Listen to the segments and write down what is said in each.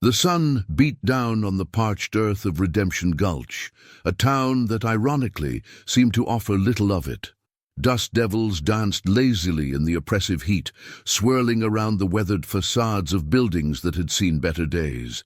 The sun beat down on the parched earth of Redemption Gulch, a town that ironically seemed to offer little of it. Dust devils danced lazily in the oppressive heat, swirling around the weathered facades of buildings that had seen better days.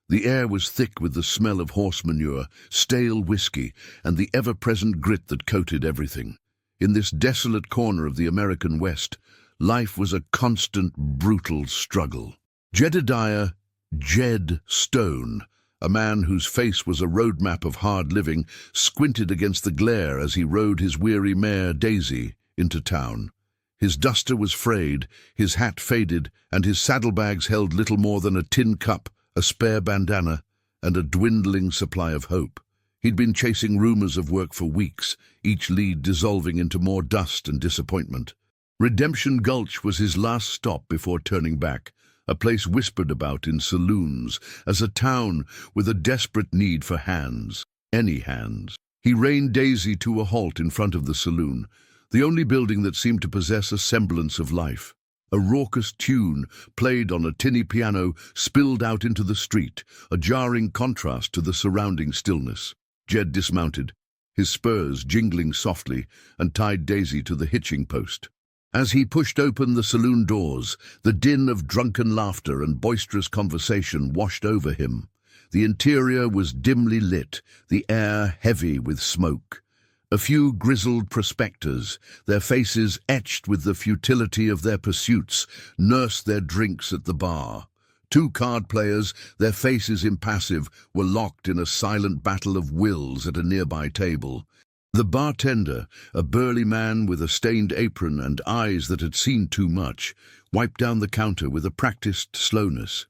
The air was thick with the smell of horse manure, stale whiskey, and the ever-present grit that coated everything. In this desolate corner of the American West, life was a constant, brutal struggle. Jedediah Jed Stone, a man whose face was a roadmap of hard living, squinted against the glare as he rode his weary mare Daisy into town. His duster was frayed, his hat faded, and his saddlebags held little more than a tin cup, a spare bandana, and a dwindling supply of hope. He'd been chasing rumors of work for weeks, each lead dissolving into more dust and disappointment. Redemption Gulch was his last stop before turning back, a place whispered about in saloons as a town with a desperate need for hands, any hands. He reined Daisy to a halt in front of the saloon, the only building that seemed to possess a semblance of life. A raucous tune, played on a tinny piano, spilled out into the street, a jarring contrast to the surrounding stillness. Jed dismounted, his spurs jingling softly, and tied Daisy to the hitching post. As he pushed open the saloon doors, the din of drunken laughter and boisterous conversation washed over him. The interior was dimly lit, the air heavy with smoke. A few grizzled prospectors, their faces etched with the futility of their pursuits, nursed their drinks at the bar. Two card players, their faces impassive, were locked in a silent battle of wills at a nearby table. The bartender, a burly man with a stained apron and eyes that had seen too much, wiped down the counter with a practiced slowness.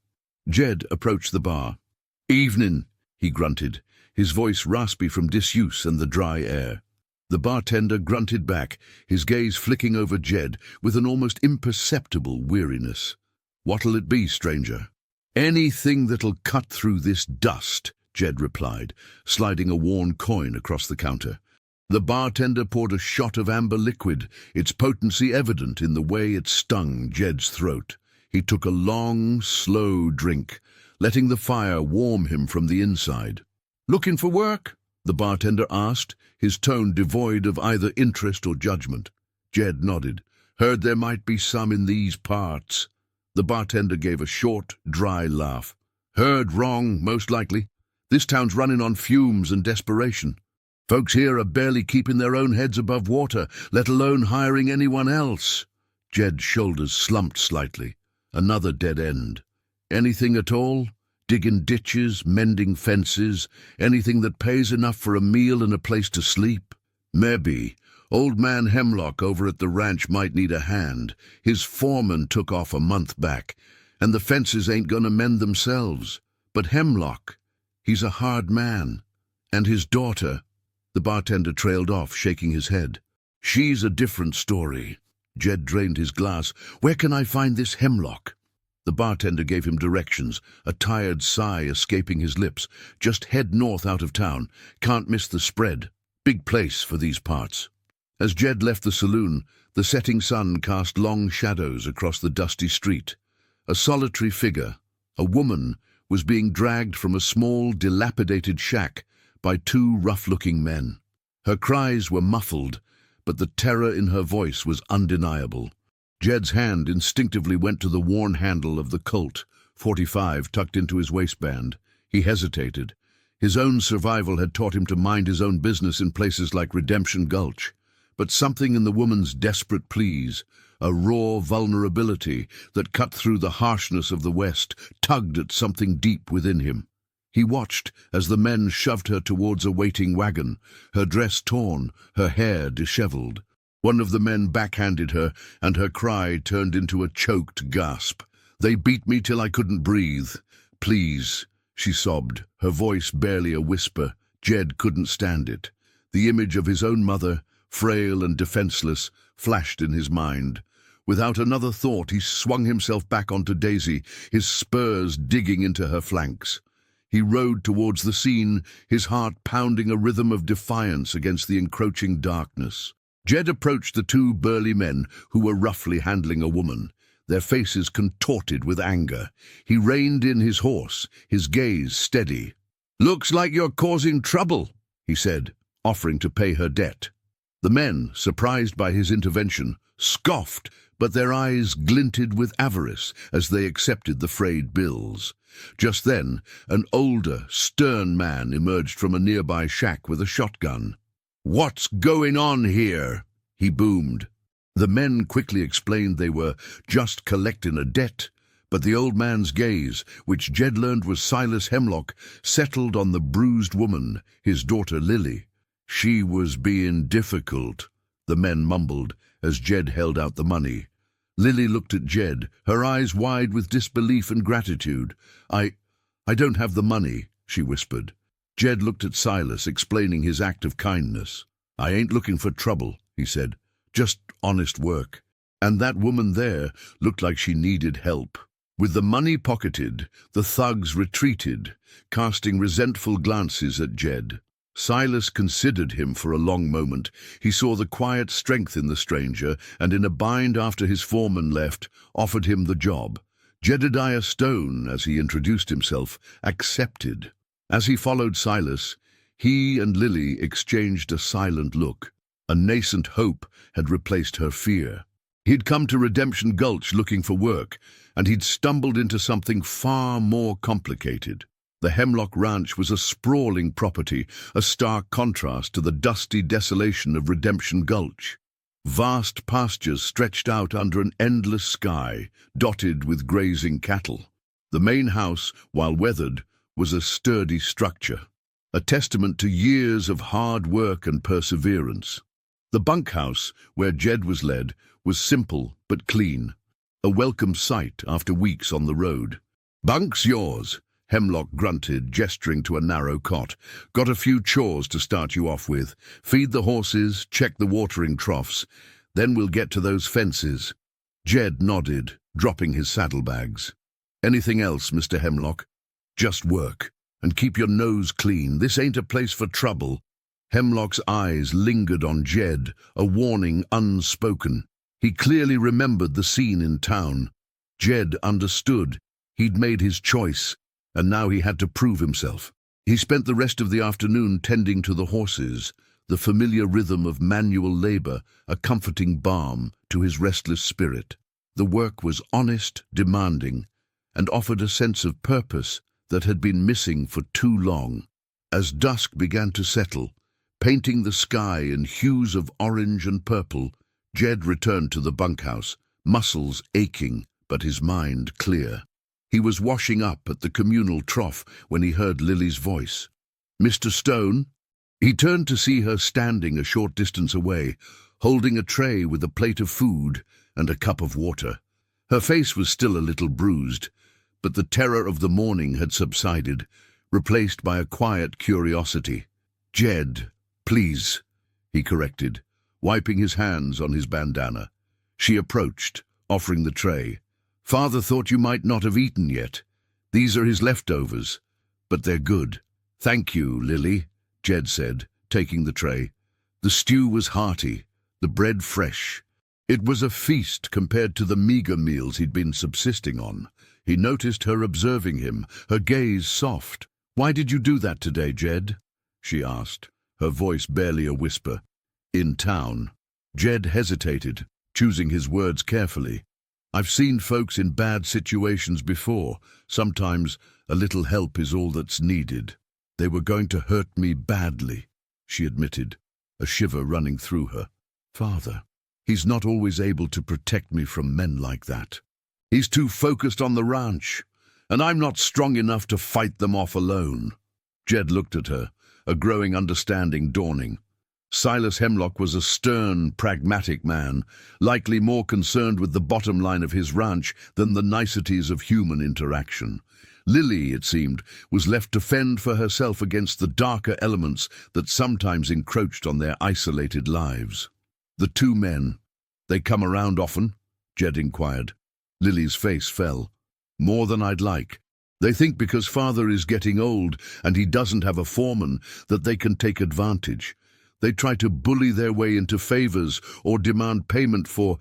Jed approached the bar. "Evening," he grunted, his voice raspy from disuse and the dry air. The bartender grunted back, his gaze flicking over Jed with an almost imperceptible weariness. "What'll it be, stranger?" "Anything that'll cut through this dust," Jed replied, sliding a worn coin across the counter. The bartender poured a shot of amber liquid, its potency evident in the way it stung Jed's throat. He took a long, slow drink, letting the fire warm him from the inside. "Looking for work?" the bartender asked, his tone devoid of either interest or judgment. Jed nodded. "Heard there might be some in these parts." The bartender gave a short, dry laugh. "Heard wrong, most likely. This town's running on fumes and desperation. Folks here are barely keeping their own heads above water, let alone hiring anyone else." Jed's shoulders slumped slightly. Another dead end. "Anything at all? Digging ditches, mending fences, anything that pays enough for a meal and a place to sleep?" "Maybe. Old man Hemlock over at the ranch might need a hand. His foreman took off a month back, and the fences ain't gonna mend themselves. But Hemlock, he's a hard man. And his daughter—" The bartender trailed off, shaking his head. "She's a different story." Jed drained his glass. "Where can I find this Hemlock?" The bartender gave him directions, a tired sigh escaping his lips. "Just head north out of town. Can't miss the spread. Big place for these parts." As Jed left the saloon, the setting sun cast long shadows across the dusty street. A solitary figure, a woman, was being dragged from a small, dilapidated shack by two rough-looking men. Her cries were muffled, but the terror in her voice was undeniable. Jed's hand instinctively went to the worn handle of the Colt .45 tucked into his waistband. He hesitated. His own survival had taught him to mind his own business in places like Redemption Gulch. But something in the woman's desperate pleas, a raw vulnerability that cut through the harshness of the West, tugged at something deep within him. He watched as the men shoved her towards a waiting wagon, her dress torn, her hair disheveled. One of the men backhanded her, and her cry turned into a choked gasp. "They beat me till I couldn't breathe. Please," she sobbed, her voice barely a whisper. Jed couldn't stand it. The image of his own mother, frail and defenseless, flashed in his mind. Without another thought, he swung himself back onto Daisy, his spurs digging into her flanks. He rode towards the scene, his heart pounding a rhythm of defiance against the encroaching darkness. Jed approached the two burly men who were roughly handling a woman. their faces contorted with anger. He reined in his horse, his gaze steady. "Looks like you're causing trouble," he said, offering to pay her debt. The men, surprised by his intervention, scoffed, but their eyes glinted with avarice as they accepted the frayed bills. Just then, an older, stern man emerged from a nearby shack with a shotgun. "What's going on here?" he boomed. The men quickly explained they were just collecting a debt, but the old man's gaze, which Jed learned was Silas Hemlock, settled on the bruised woman, his daughter Lily. "She was being difficult," the men mumbled as Jed held out the money. Lily looked at Jed, her eyes wide with disbelief and gratitude. I don't have the money," she whispered. Jed looked at Silas, explaining his act of kindness. "I ain't looking for trouble," he said. "Just honest work." And that woman there looked like she needed help. With the money pocketed, the thugs retreated, casting resentful glances at Jed. Silas considered him for a long moment. He saw the quiet strength in the stranger, and in a bind after his foreman left, offered him the job. Jedediah Stone, as he introduced himself, accepted. As he followed Silas, he and Lily exchanged a silent look. A nascent hope had replaced her fear. He'd come to Redemption Gulch looking for work, and he'd stumbled into something far more complicated. The Hemlock Ranch was a sprawling property, a stark contrast to the dusty desolation of Redemption Gulch. Vast pastures stretched out under an endless sky, dotted with grazing cattle. The main house, while weathered, was a sturdy structure, a testament to years of hard work and perseverance. The bunkhouse, where Jed was led, was simple but clean, a welcome sight after weeks on the road. "Bunk's yours," Hemlock grunted, gesturing to a narrow cot. "Got a few chores to start you off with. Feed the horses, check the watering troughs. Then we'll get to those fences." Jed nodded, dropping his saddlebags. "Anything else, Mr. Hemlock?" "Just work. And keep your nose clean. This ain't a place for trouble." Hemlock's eyes lingered on Jed, a warning unspoken. He clearly remembered the scene in town. Jed understood. He'd made his choice, and now he had to prove himself. He spent the rest of the afternoon tending to the horses, the familiar rhythm of manual labor, a comforting balm to his restless spirit. The work was honest, demanding, and offered a sense of purpose that had been missing for too long. As dusk began to settle, painting the sky in hues of orange and purple, Jed returned to the bunkhouse, muscles aching, but his mind clear. He was washing up at the communal trough when he heard Lily's voice. "Mr. Stone?" He turned to see her standing a short distance away, holding a tray with a plate of food and a cup of water. Her face was still a little bruised, but the terror of the morning had subsided, replaced by a quiet curiosity. "Jed, please," he corrected, wiping his hands on his bandana. She approached, offering the tray. "Father thought you might not have eaten yet. These are his leftovers, but they're good." "Thank you, Lily," Jed said, taking the tray. The stew was hearty, the bread fresh. It was a feast compared to the meager meals he'd been subsisting on. He noticed her observing him, her gaze soft. "Why did you do that today, Jed?" she asked, her voice barely a whisper. "In town." Jed hesitated, choosing his words carefully. "I've seen folks in bad situations before. Sometimes a little help is all that's needed. They were going to hurt me badly," she admitted, a shiver running through her. "Father, he's not always able to protect me from men like that. He's too focused on the ranch, and I'm not strong enough to fight them off alone." Jed looked at her, a growing understanding dawning. Silas Hemlock was a stern, pragmatic man, likely more concerned with the bottom line of his ranch than the niceties of human interaction. Lily, it seemed, was left to fend for herself against the darker elements that sometimes encroached on their isolated lives. "The two men, they come around often?" Jed inquired. Lily's face fell. "More than I'd like. They think because Father is getting old and he doesn't have a foreman that they can take advantage. They try to bully their way into favors or demand payment for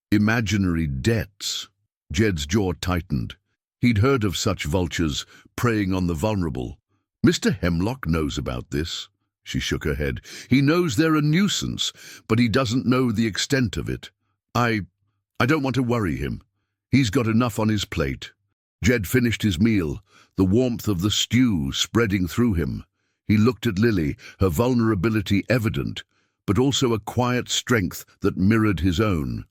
imaginary debts." Jed's jaw tightened. He'd heard of such vultures preying on the vulnerable. Mr. Hemlock knows about this. She shook her head. He knows they're a nuisance, but he doesn't know the extent of it. I don't want to worry him. He's got enough on his plate. Jed finished his meal, the warmth of the stew spreading through him. He looked at Lily, her vulnerability evident, but also a quiet strength that mirrored his own.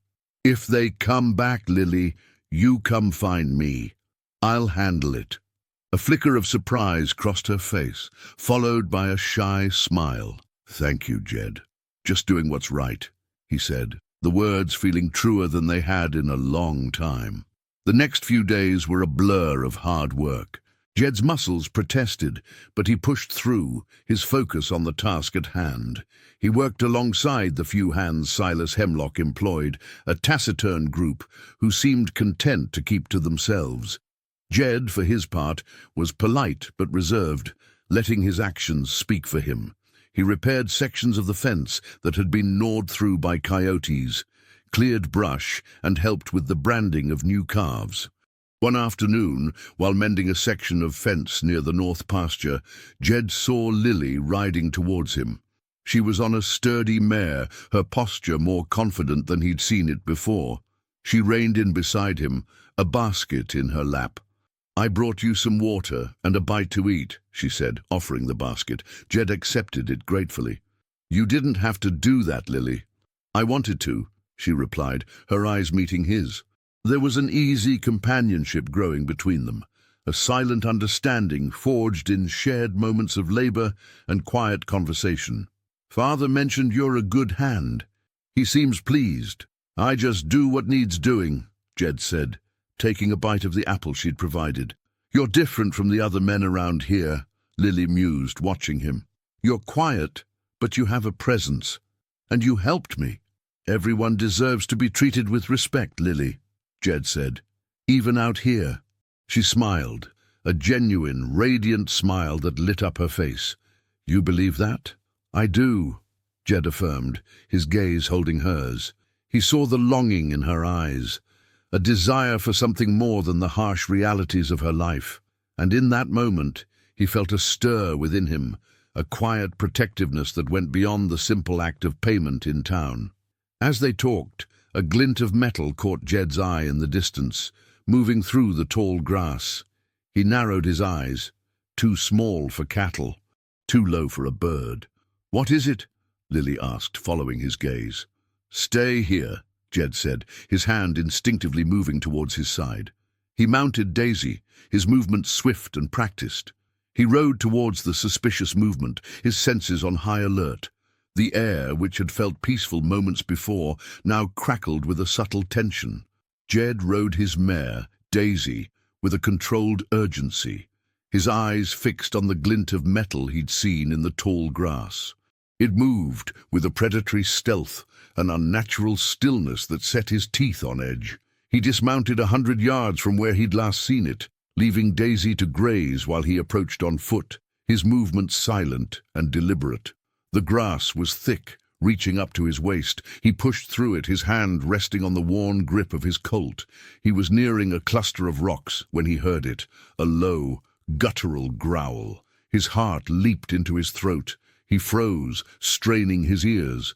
If they come back, Lily, you come find me. I'll handle it. A flicker of surprise crossed her face, followed by a shy smile. Thank you, Jed. Just doing what's right, he said, the words feeling truer than they had in a long time. The next few days were a blur of hard work. Jed's muscles protested, but he pushed through, his focus on the task at hand. He worked alongside the few hands Silas Hemlock employed, a taciturn group who seemed content to keep to themselves. Jed, for his part, was polite but reserved, letting his actions speak for him. He repaired sections of the fence that had been gnawed through by coyotes, cleared brush, and helped with the branding of new calves. One afternoon, while mending a section of fence near the north pasture, Jed saw Lily riding towards him. She was on a sturdy mare, her posture more confident than he'd seen it before. She reined in beside him, a basket in her lap. I brought you some water and a bite to eat, she said, offering the basket. Jed accepted it gratefully. You didn't have to do that, Lily. I wanted to, she replied, her eyes meeting his. There was an easy companionship growing between them, a silent understanding forged in shared moments of labor and quiet conversation. Father mentioned you're a good hand. He seems pleased. I just do what needs doing, Jed said, taking a bite of the apple she'd provided. You're different from the other men around here, Lily mused, watching him. You're quiet, but you have a presence. And you helped me. Everyone deserves to be treated with respect, Lily, Jed said. Even out here. She smiled, a genuine, radiant smile that lit up her face. You believe that? I do, Jed affirmed, his gaze holding hers. He saw the longing in her eyes, a desire for something more than the harsh realities of her life. And in that moment, he felt a stir within him, a quiet protectiveness that went beyond the simple act of payment in town. As they talked, a glint of metal caught Jed's eye in the distance, moving through the tall grass. He narrowed his eyes. Too small for cattle, too low for a bird. What is it? Lily asked, following his gaze. Stay here, Jed said, his hand instinctively moving towards his side. He mounted Daisy, his movements swift and practiced. He rode towards the suspicious movement, his senses on high alert. The air, which had felt peaceful moments before, now crackled with a subtle tension. Jed rode his mare, Daisy, with a controlled urgency, his eyes fixed on the glint of metal he'd seen in the tall grass. It moved with a predatory stealth, an unnatural stillness that set his teeth on edge. He dismounted 100 yards from where he'd last seen it, leaving Daisy to graze while he approached on foot, his movements silent and deliberate. The grass was thick, reaching up to his waist. He pushed through it, his hand resting on the worn grip of his Colt. He was nearing a cluster of rocks when he heard it, a low, guttural growl. His heart leaped into his throat. He froze, straining his ears.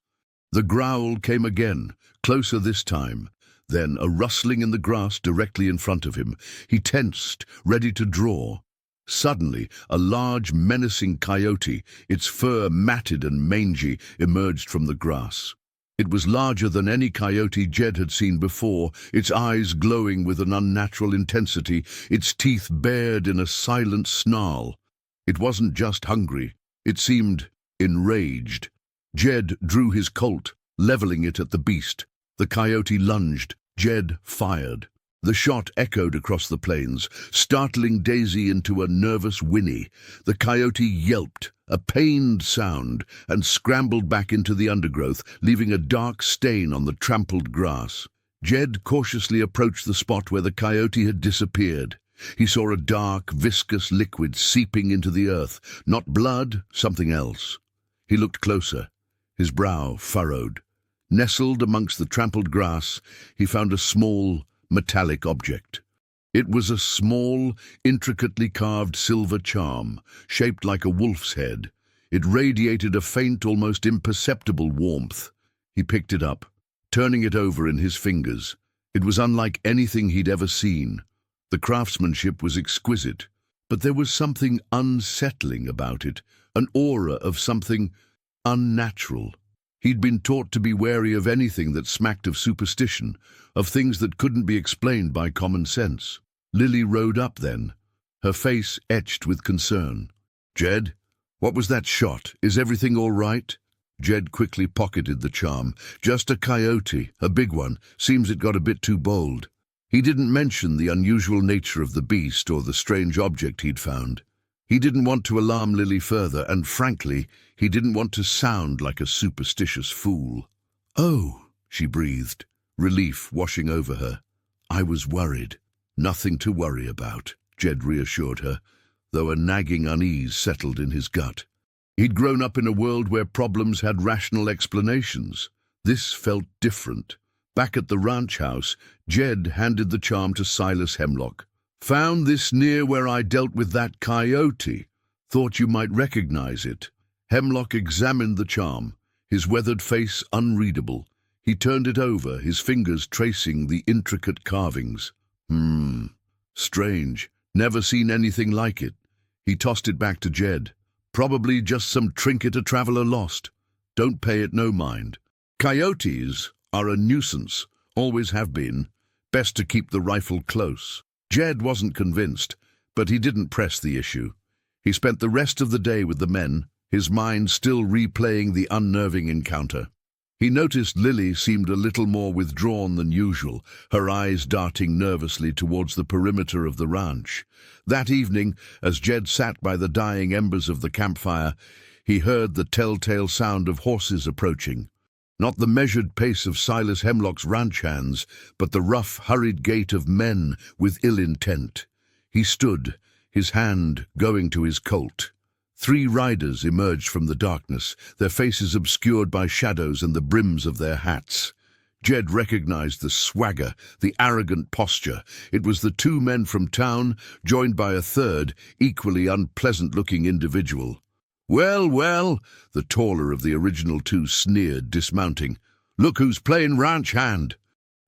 The growl came again, closer this time. Then a rustling in the grass directly in front of him. He tensed, ready to draw. Suddenly, a large, menacing coyote, its fur matted and mangy, emerged from the grass. It was larger than any coyote Jed had seen before, its eyes glowing with an unnatural intensity, its teeth bared in a silent snarl. It wasn't just hungry. It seemed enraged. Jed drew his Colt, leveling it at the beast. The coyote lunged. Jed fired. The shot echoed across the plains, startling Daisy into a nervous whinny. The coyote yelped, a pained sound, and scrambled back into the undergrowth, leaving a dark stain on the trampled grass. Jed cautiously approached the spot where the coyote had disappeared. He saw a dark, viscous liquid seeping into the earth. Not blood, something else. He looked closer, his brow furrowed. Nestled amongst the trampled grass, he found a small, metallic object. It was a small, intricately carved silver charm, shaped like a wolf's head. It radiated a faint, almost imperceptible warmth. He picked it up, turning it over in his fingers. It was unlike anything he'd ever seen. The craftsmanship was exquisite, but there was something unsettling about it, an aura of something unnatural. He'd been taught to be wary of anything that smacked of superstition, of things that couldn't be explained by common sense. Lily rode up then, her face etched with concern. "Jed, what was that shot? Is everything all right?" Jed quickly pocketed the charm. "Just a coyote, a big one. Seems it got a bit too bold." He didn't mention the unusual nature of the beast or the strange object he'd found. He didn't want to alarm Lily further, and frankly, he didn't want to sound like a superstitious fool. "Oh," she breathed, relief washing over her. "I was worried." "Nothing to worry about," Jed reassured her, though a nagging unease settled in his gut. He'd grown up in a world where problems had rational explanations. This felt different. Back at the ranch house, Jed handed the charm to Silas Hemlock. "Found this near where I dealt with that coyote. Thought you might recognize it." Hemlock examined the charm, his weathered face unreadable. He turned it over, his fingers tracing the intricate carvings. Strange. Never seen anything like it." He tossed it back to Jed. "Probably just some trinket a traveler lost. Don't pay it no mind. Coyotes are a nuisance, always have been. Best to keep the rifle close." Jed wasn't convinced, but he didn't press the issue. He spent the rest of the day with the men, his mind still replaying the unnerving encounter. He noticed Lily seemed a little more withdrawn than usual, her eyes darting nervously towards the perimeter of the ranch. That evening, as Jed sat by the dying embers of the campfire, he heard the telltale sound of horses approaching. Not the measured pace of Silas Hemlock's ranch hands, but the rough, hurried gait of men with ill intent. He stood, his hand going to his Colt. 3 riders emerged from the darkness, their faces obscured by shadows and the brims of their hats. Jed recognized the swagger, the arrogant posture. It was the 2 men from town, joined by a third, equally unpleasant-looking individual. "Well, well," the taller of the original 2 sneered, dismounting. "Look who's playing ranch hand."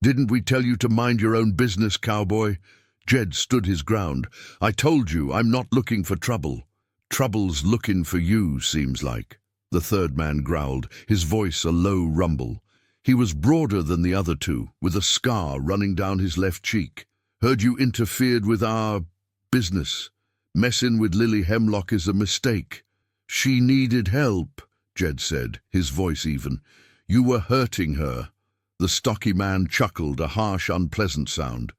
"Didn't we tell you to mind your own business, cowboy?" Jed stood his ground. "I told you I'm not looking for trouble." "Trouble's looking for you, seems like," the third man growled, his voice a low rumble. He was broader than the other 2, with a scar running down his left cheek. "Heard you interfered with our business. Messin' with Lily Hemlock is a mistake." "She needed help," Jed said, his voice even. "You were hurting her." The stocky man chuckled, a harsh, unpleasant sound.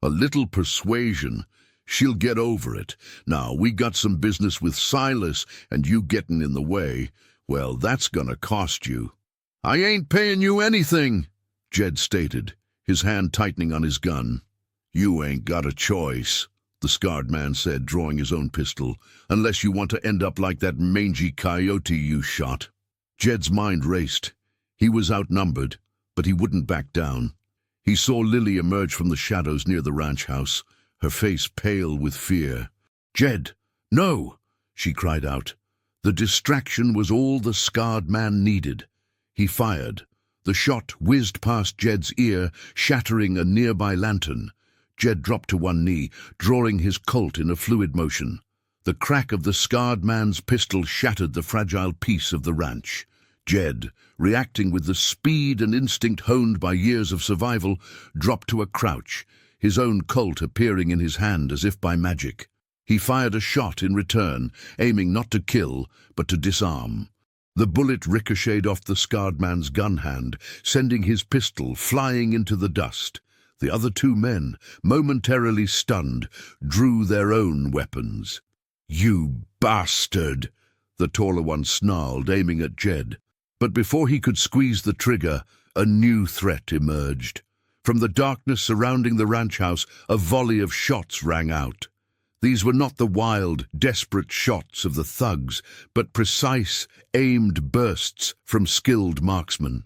"A little persuasion. She'll get over it. Now, we got some business with Silas, and you getting in the way. Well, that's gonna cost you." "I ain't paying you anything," Jed stated, his hand tightening on his gun. "You ain't got a choice," the scarred man said, drawing his own pistol, "unless you want to end up like that mangy coyote you shot." Jed's mind raced. He was outnumbered, but he wouldn't back down. He saw Lily emerge from the shadows near the ranch house, her face pale with fear. "Jed, no!" she cried out. The distraction was all the scarred man needed. He fired. The shot whizzed past Jed's ear, shattering a nearby lantern. Jed dropped to one knee, drawing his Colt in a fluid motion. The crack of the scarred man's pistol shattered the fragile peace of the ranch. Jed, reacting with the speed and instinct honed by years of survival, dropped to a crouch, his own Colt appearing in his hand as if by magic. He fired a shot in return, aiming not to kill, but to disarm. The bullet ricocheted off the scarred man's gun hand, sending his pistol flying into the dust. The other 2 men, momentarily stunned, drew their own weapons. "You bastard!" the taller one snarled, aiming at Jed. But before he could squeeze the trigger, a new threat emerged. From the darkness surrounding the ranch house, a volley of shots rang out. These were not the wild, desperate shots of the thugs, but precise, aimed bursts from skilled marksmen.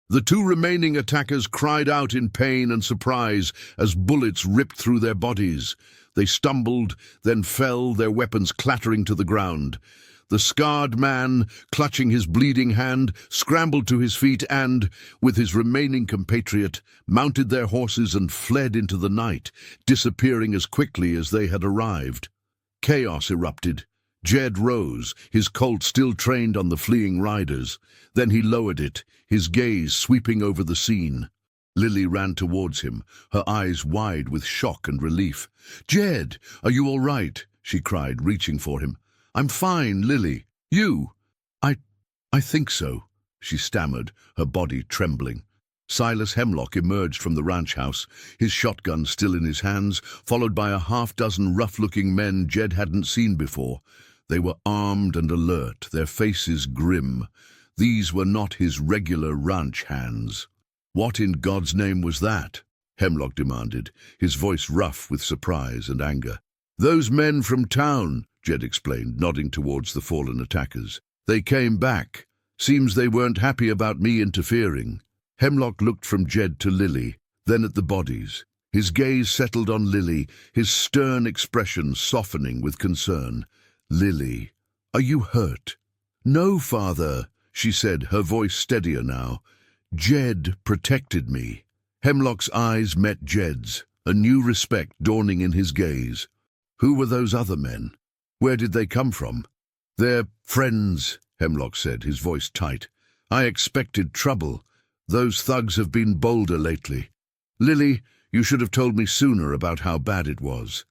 The two remaining attackers cried out in pain and surprise as bullets ripped through their bodies. They stumbled, then fell, their weapons clattering to the ground. The scarred man, clutching his bleeding hand, scrambled to his feet and, with his remaining compatriot, mounted their horses and fled into the night, disappearing as quickly as they had arrived. Chaos erupted. Jed rose, his colt still trained on the fleeing riders. Then he lowered it, his gaze sweeping over the scene. Lily ran towards him, her eyes wide with shock and relief. "Jed, are you all right?" she cried, reaching for him. "I'm fine, Lily. You?" I think so," she stammered, her body trembling. Silas Hemlock emerged from the ranch house, his shotgun still in his hands, followed by a half-dozen rough-looking men Jed hadn't seen before. They were armed and alert, their faces grim. These were not his regular ranch hands. "What in God's name was that?" Hemlock demanded, his voice rough with surprise and anger. "Those men from town," Jed explained, nodding towards the fallen attackers. "They came back. Seems they weren't happy about me interfering." Hemlock looked from Jed to Lily, then at the bodies. His gaze settled on Lily, his stern expression softening with concern. "Lily, are you hurt?" "No, father," she said, her voice steadier now. "Jed protected me." Hemlock's eyes met Jed's, a new respect dawning in his gaze. "Who were those other men? Where did they come from?" "They're friends," Hemlock said, his voice tight. "I expected trouble. Those thugs have been bolder lately. Lily, you should have told me sooner about how bad it was."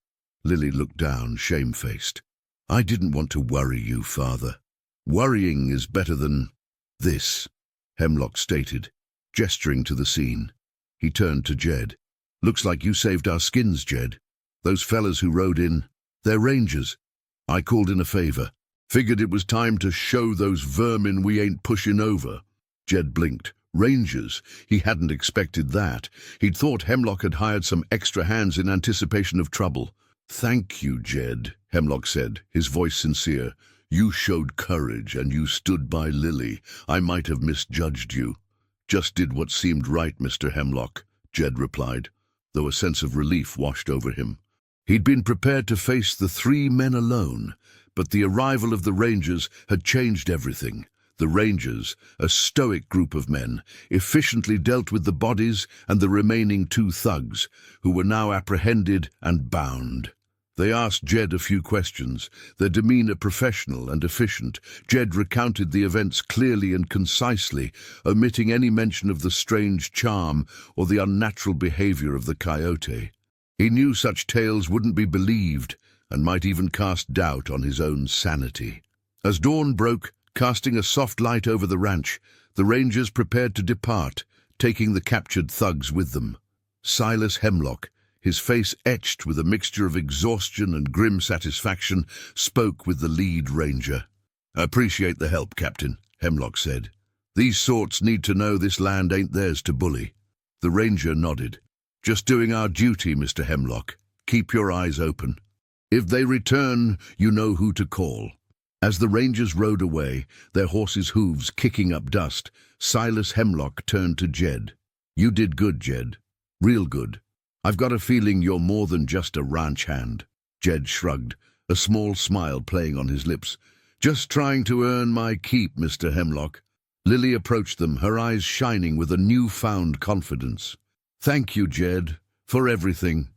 Lily looked down, shamefaced. "I didn't want to worry you, father. Worrying is better than this," Hemlock stated, gesturing to the scene. He turned to Jed. "Looks like you saved our skins, Jed. Those fellas who rode in, they're rangers. I called in a favor. Figured it was time to show those vermin we ain't pushing over." Jed blinked. Rangers? He hadn't expected that. He'd thought Hemlock had hired some extra hands in anticipation of trouble. "Thank you, Jed," Hemlock said, his voice sincere. "You showed courage and you stood by Lily. I might have misjudged you." "Just did what seemed right, Mr. Hemlock," Jed replied, though a sense of relief washed over him. He'd been prepared to face the three men alone, but the arrival of the Rangers had changed everything. The Rangers, a stoic group of men, efficiently dealt with the bodies and the remaining two thugs, who were now apprehended and bound. They asked Jed a few questions, their demeanor professional and efficient. Jed recounted the events clearly and concisely, omitting any mention of the strange charm or the unnatural behavior of the coyote. He knew such tales wouldn't be believed and might even cast doubt on his own sanity. As dawn broke, casting a soft light over the ranch, the Rangers prepared to depart, taking the captured thugs with them. Silas Hemlock, his face etched with a mixture of exhaustion and grim satisfaction, spoke with the lead ranger. "I appreciate the help, Captain," Hemlock said. "These sorts need to know this land ain't theirs to bully." The ranger nodded. "Just doing our duty, Mr. Hemlock. Keep your eyes open. If they return, you know who to call." As the Rangers rode away, their horses' hooves kicking up dust, Silas Hemlock turned to Jed. "You did good, Jed. Real good. I've got a feeling you're more than just a ranch hand." Jed shrugged, a small smile playing on his lips. "Just trying to earn my keep, Mr. Hemlock." Lily approached them, her eyes shining with a newfound confidence. "Thank you, Jed, for everything."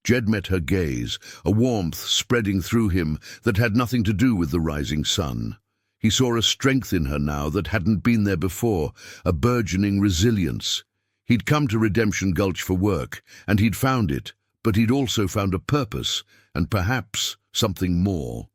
Jed met her gaze, a warmth spreading through him that had nothing to do with the rising sun. He saw a strength in her now that hadn't been there before, a burgeoning resilience. He'd come to Redemption Gulch for work, and he'd found it, but he'd also found a purpose, and perhaps something more.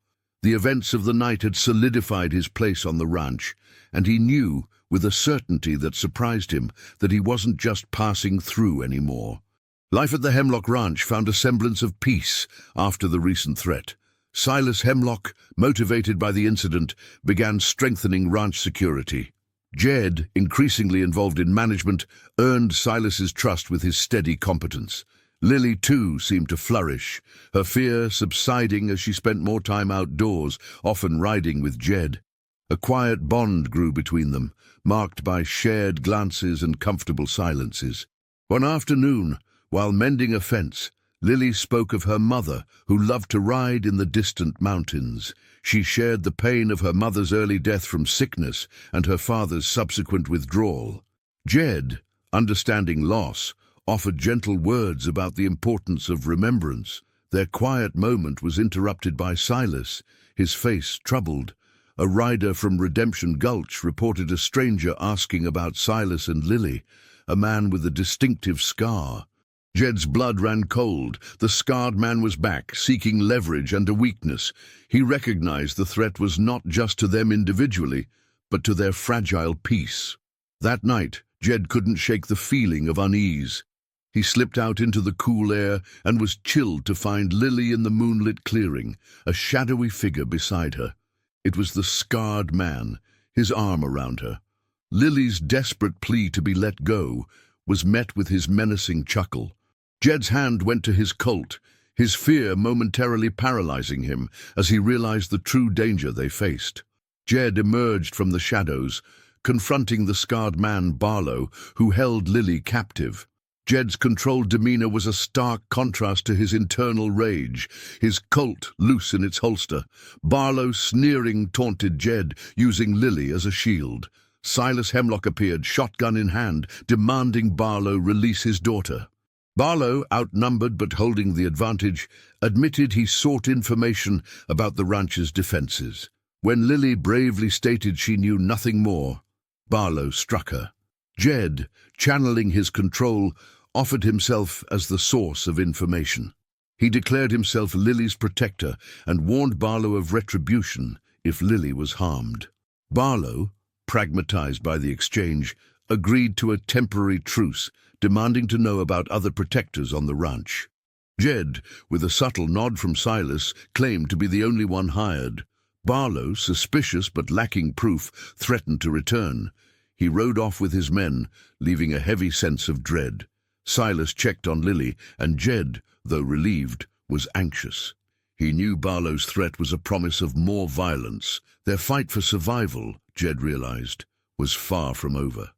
The events of the night had solidified his place on the ranch, and he knew, with a certainty that surprised him, that he wasn't just passing through anymore. Life at the Hemlock Ranch found a semblance of peace after the recent threat. Silas Hemlock, motivated by the incident, began strengthening ranch security. Jed, increasingly involved in management, earned Silas's trust with his steady competence. Lily, too, seemed to flourish, her fear subsiding as she spent more time outdoors, often riding with Jed. A quiet bond grew between them, marked by shared glances and comfortable silences. One afternoon, while mending a fence, Lily spoke of her mother, who loved to ride in the distant mountains. She shared the pain of her mother's early death from sickness and her father's subsequent withdrawal. Jed, understanding loss, offered gentle words about the importance of remembrance. Their quiet moment was interrupted by Silas, his face troubled. A rider from Redemption Gulch reported a stranger asking about Silas and Lily, a man with a distinctive scar. Jed's blood ran cold. The scarred man was back, seeking leverage and a weakness. He recognized the threat was not just to them individually, but to their fragile peace. That night, Jed couldn't shake the feeling of unease. He slipped out into the cool air and was chilled to find Lily in the moonlit clearing, a shadowy figure beside her. It was the scarred man, his arm around her. Lily's desperate plea to be let go was met with his menacing chuckle. Jed's hand went to his Colt, his fear momentarily paralyzing him as he realized the true danger they faced. Jed emerged from the shadows, confronting the scarred man Barlow, who held Lily captive. Jed's controlled demeanor was a stark contrast to his internal rage, his Colt loose in its holster. Barlow, sneering, taunted Jed, using Lily as a shield. Silas Hemlock appeared, shotgun in hand, demanding Barlow release his daughter. Barlow, outnumbered but holding the advantage, admitted he sought information about the ranch's defenses. When Lily bravely stated she knew nothing more, Barlow struck her. Jed, channeling his control, offered himself as the source of information. He declared himself Lily's protector and warned Barlow of retribution if Lily was harmed. Barlow, pragmatized by the exchange, agreed to a temporary truce, demanding to know about other protectors on the ranch. Jed, with a subtle nod from Silas, claimed to be the only one hired. Barlow, suspicious but lacking proof, threatened to return. He rode off with his men, leaving a heavy sense of dread. Silas checked on Lily, and Jed, though relieved, was anxious. He knew Barlow's threat was a promise of more violence. Their fight for survival, Jed realized, was far from over.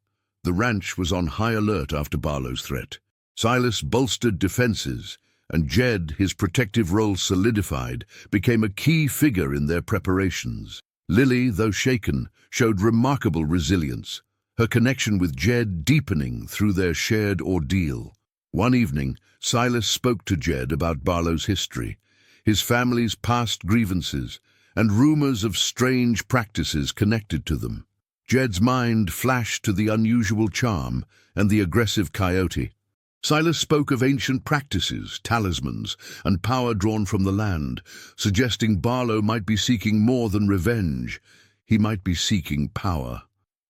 The ranch was on high alert after Barlow's threat. Silas bolstered defenses, and Jed, his protective role solidified, became a key figure in their preparations. Lily, though shaken, showed remarkable resilience, her connection with Jed deepening through their shared ordeal. One evening, Silas spoke to Jed about Barlow's history, his family's past grievances, and rumors of strange practices connected to them. Jed's mind flashed to the unusual charm and the aggressive coyote. Silas spoke of ancient practices, talismans, and power drawn from the land, suggesting Barlow might be seeking more than revenge. He might be seeking power.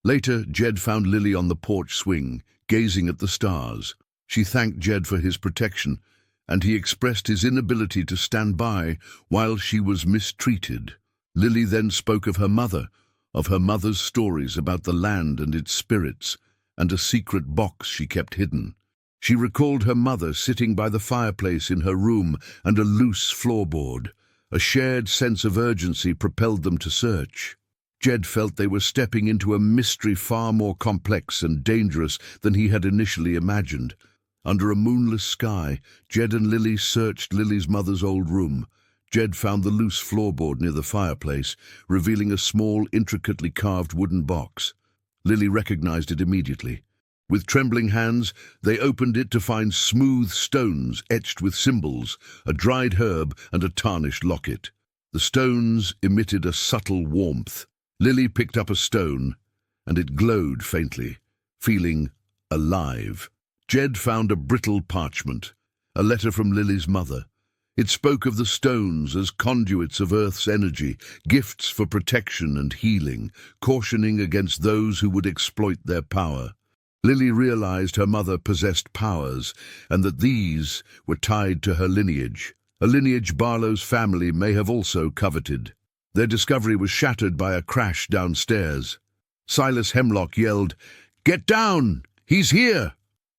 Later, Jed found Lily on the porch swing, gazing at the stars. She thanked Jed for his protection, and he expressed his inability to stand by while she was mistreated. Lily then spoke of her mother's stories about the land and its spirits, and a secret box she kept hidden. She recalled her mother sitting by the fireplace in her room and a loose floorboard. A shared sense of urgency propelled them to search. Jed felt they were stepping into a mystery far more complex and dangerous than he had initially imagined. Under a moonless sky, Jed and Lily searched Lily's mother's old room. Jed found the loose floorboard near the fireplace, revealing a small, intricately carved wooden box. Lily recognized it immediately. With trembling hands, they opened it to find smooth stones etched with symbols, a dried herb, and a tarnished locket. The stones emitted a subtle warmth. Lily picked up a stone, and it glowed faintly, feeling alive. Jed found a brittle parchment, a letter from Lily's mother. It spoke of the stones as conduits of Earth's energy, gifts for protection and healing, cautioning against those who would exploit their power. Lily realized her mother possessed powers, and that these were tied to her lineage, a lineage Barlow's family may have also coveted. Their discovery was shattered by a crash downstairs. Silas Hemlock yelled, "Get down! He's here!"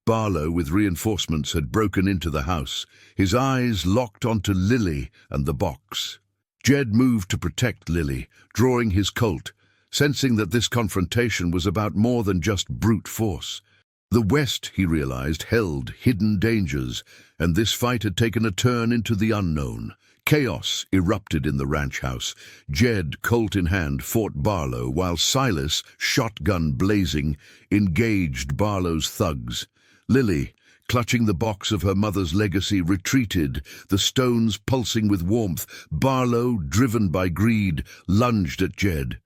Barlow, with reinforcements, had broken into the house, his eyes locked onto Lily and the box. Jed moved to protect Lily, drawing his Colt, sensing that this confrontation was about more than just brute force. The West, he realized, held hidden dangers, and this fight had taken a turn into the unknown. Chaos erupted in the ranch house. Jed, Colt in hand, fought Barlow, while Silas, shotgun blazing, engaged Barlow's thugs. Lily, clutching the box of her mother's legacy, retreated, the stones pulsing with warmth. Barlow, driven by greed, lunged at Jed.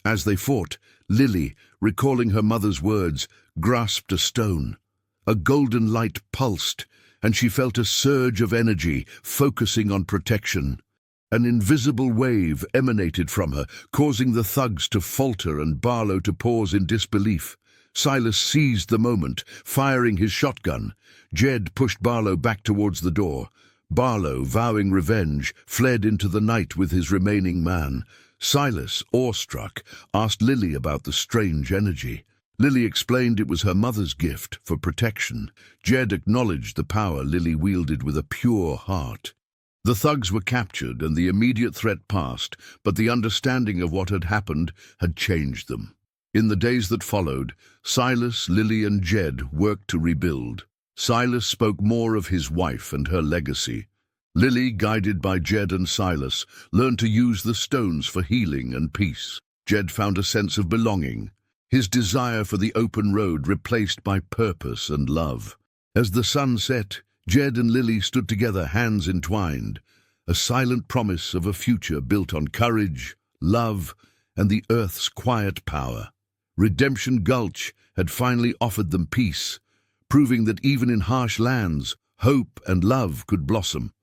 As they fought, Lily, recalling her mother's words, grasped a stone. A golden light pulsed, and she felt a surge of energy, focusing on protection. An invisible wave emanated from her, causing the thugs to falter and Barlow to pause in disbelief. Silas seized the moment, firing his shotgun. Jed pushed Barlow back towards the door. Barlow, vowing revenge, fled into the night with his remaining man. Silas, awestruck, asked Lily about the strange energy. Lily explained it was her mother's gift for protection. Jed acknowledged the power Lily wielded with a pure heart. The thugs were captured and the immediate threat passed, but the understanding of what had happened had changed them. In the days that followed, Silas, Lily, and Jed worked to rebuild. Silas spoke more of his wife and her legacy. Lily, guided by Jed and Silas, learned to use the stones for healing and peace. Jed found a sense of belonging, his desire for the open road replaced by purpose and love. As the sun set, Jed and Lily stood together, hands entwined, a silent promise of a future built on courage, love, and the earth's quiet power. Redemption Gulch had finally offered them peace, proving that even in harsh lands, hope and love could blossom.